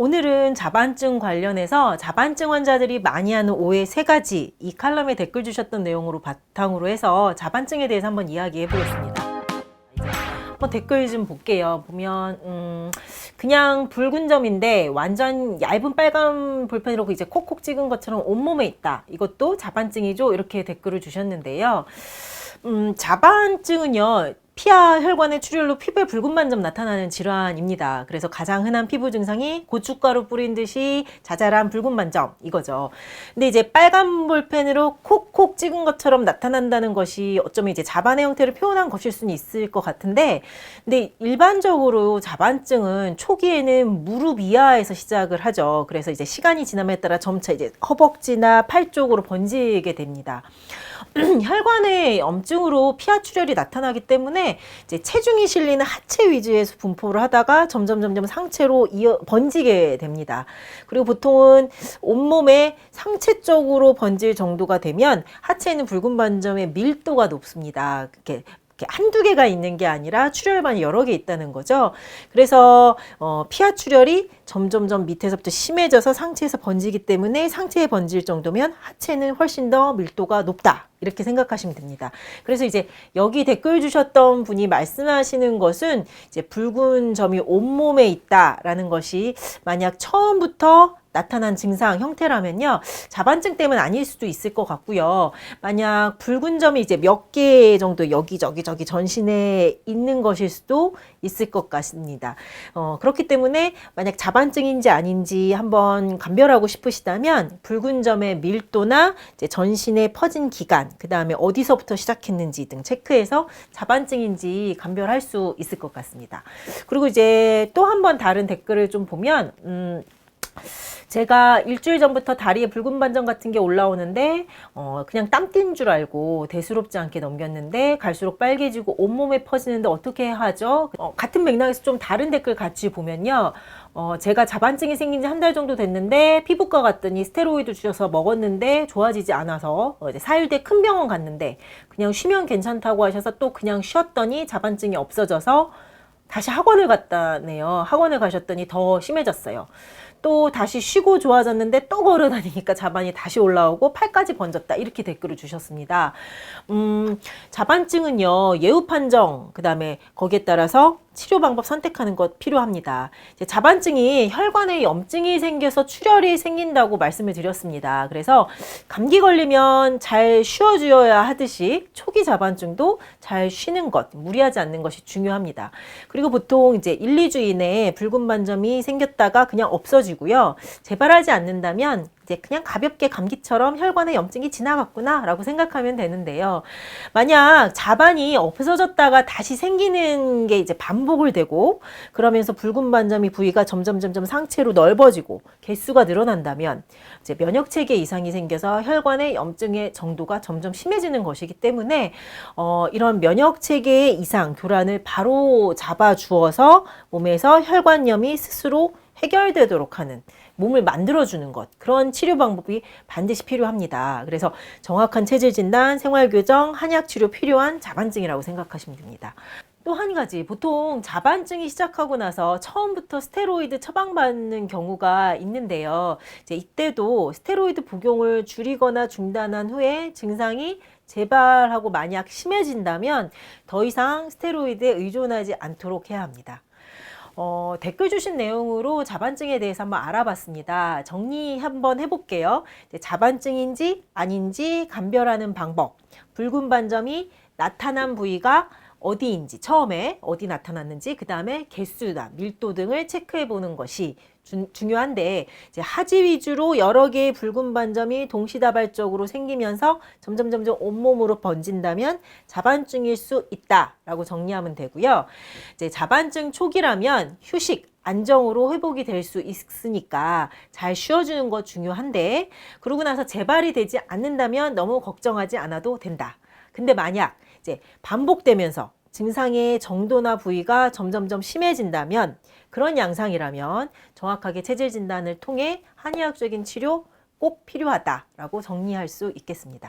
오늘은 자반증 관련해서 자반증 환자들이 많이 하는 오해 3가지, 이 칼럼에 댓글 주셨던 내용으로 바탕으로 해서 자반증에 대해서 한번 이야기해 보겠습니다. 이제 한번 댓글 좀 볼게요. 보면 그냥 붉은 점인데 완전 얇은 빨간 볼펜으로 이제 콕콕 찍은 것처럼 온몸에 있다. 이것도 자반증이죠? 이렇게 댓글을 주셨는데요. 자반증은요, 피하 혈관의 출혈로 피부에 붉은 반점 나타나는 질환입니다. 그래서 가장 흔한 피부 증상이 고춧가루 뿌린 듯이 자잘한 붉은 반점, 이거죠. 근데 이제 빨간 볼펜으로 콕콕 찍은 것처럼 나타난다는 것이 어쩌면 이제 자반의 형태를 표현한 것일 수는 있을 것 같은데, 근데 일반적으로 자반증은 초기에는 무릎 이하에서 시작을 하죠. 그래서 이제 시간이 지남에 따라 점차 이제 허벅지나 팔 쪽으로 번지게 됩니다. 혈관의 염증으로 피하 출혈이 나타나기 때문에 이제 체중이 실리는 하체 위주에서 분포를 하다가 점점 상체로 번지게 됩니다. 그리고 보통은 온몸에 상체 쪽으로 번질 정도가 되면 하체에 있는 붉은 반점의 밀도가 높습니다. 이렇게 한두 개가 있는 게 아니라 출혈반이 여러 개 있다는 거죠. 그래서 피하 출혈이 점점 밑에서부터 심해져서 상체에서 번지기 때문에 상체에 번질 정도면 하체는 훨씬 더 밀도가 높다, 이렇게 생각하시면 됩니다. 그래서 이제 여기 댓글 주셨던 분이 말씀하시는 것은 이제 붉은 점이 온몸에 있다라는 것이 만약 처음부터 나타난 증상 형태라면요, 자반증 때문은 아닐 수도 있을 것 같고요. 만약 붉은 점이 이제 몇 개 정도 여기저기 전신에 있는 것일 수도 있을 것 같습니다. 그렇기 때문에 만약 자반증인지 아닌지 한번 감별하고 싶으시다면 붉은 점의 밀도나 이제 전신에 퍼진 기간, 그 다음에 어디서부터 시작했는지 등 체크해서 자반증인지 감별할 수 있을 것 같습니다. 그리고 이제 또 한 번 다른 댓글을 좀 보면, 제가 일주일 전부터 다리에 붉은 반점 같은 게 올라오는데 그냥 땀띠인 줄 알고 대수롭지 않게 넘겼는데 갈수록 빨개지고 온몸에 퍼지는데 어떻게 하죠? 같은 맥락에서 좀 다른 댓글 같이 보면요, 제가 자반증이 생긴 지 한 달 정도 됐는데 피부과 갔더니 스테로이드 주셔서 먹었는데 좋아지지 않아서 이제 4일 뒤에 큰 병원 갔는데 그냥 쉬면 괜찮다고 하셔서 또 그냥 쉬었더니 자반증이 없어져서 다시 학원을 갔다네요. 학원을 가셨더니 더 심해졌어요. 또 다시 쉬고 좋아졌는데 또 걸어 다니니까 자반이 다시 올라오고 팔까지 번졌다, 이렇게 댓글을 주셨습니다. 자반증은요, 예후 판정, 그 다음에 거기에 따라서 치료 방법 선택하는 것 필요합니다. 이제 자반증이 혈관에 염증이 생겨서 출혈이 생긴다고 말씀을 드렸습니다. 그래서 감기 걸리면 잘 쉬어줘야 하듯이 초기 자반증도 잘 쉬는 것, 무리하지 않는 것이 중요합니다. 그리고 보통 이제 1, 2주 이내에 붉은 반점이 생겼다가 그냥 없어지고요. 재발하지 않는다면 이제 그냥 가볍게 감기처럼 혈관에 염증이 지나갔구나 라고 생각하면 되는데요. 만약 자반이 없어졌다가 다시 생기는 게 이제 반복을 되고 그러면서 붉은 반점이 부위가 점점 상체로 넓어지고 개수가 늘어난다면 이제 면역체계 이상이 생겨서 혈관의 염증의 정도가 점점 심해지는 것이기 때문에 이런 면역체계의 이상, 교란을 바로 잡아주어서 몸에서 혈관염이 스스로 해결되도록 하는, 몸을 만들어주는 것, 그런 치료 방법이 반드시 필요합니다. 그래서 정확한 체질 진단, 생활교정, 한약 치료 필요한 자반증이라고 생각하시면 됩니다. 또 한 가지, 보통 자반증이 시작하고 나서 처음부터 스테로이드 처방받는 경우가 있는데요. 이제 이때도 스테로이드 복용을 줄이거나 중단한 후에 증상이 재발하고 만약 심해진다면 더 이상 스테로이드에 의존하지 않도록 해야 합니다. 댓글 주신 내용으로 자반증에 대해서 한번 알아봤습니다. 정리 한번 해볼게요. 자반증인지 아닌지 감별하는 방법, 붉은 반점이 나타난 부위가 어디인지, 처음에 어디 나타났는지, 그 다음에 개수나 밀도 등을 체크해 보는 것이 중요한데, 이제 하지 위주로 여러 개의 붉은 반점이 동시다발적으로 생기면서 점점 온몸으로 번진다면 자반증일 수 있다라고 정리하면 되고요. 이제 자반증 초기라면 휴식, 안정으로 회복이 될 수 있으니까 잘 쉬어주는 것 중요한데, 그러고 나서 재발이 되지 않는다면 너무 걱정하지 않아도 된다. 근데 만약 이제 반복되면서 증상의 정도나 부위가 점점 심해진다면, 그런 양상이라면 정확하게 체질 진단을 통해 한의학적인 치료 꼭 필요하다라고 정리할 수 있겠습니다.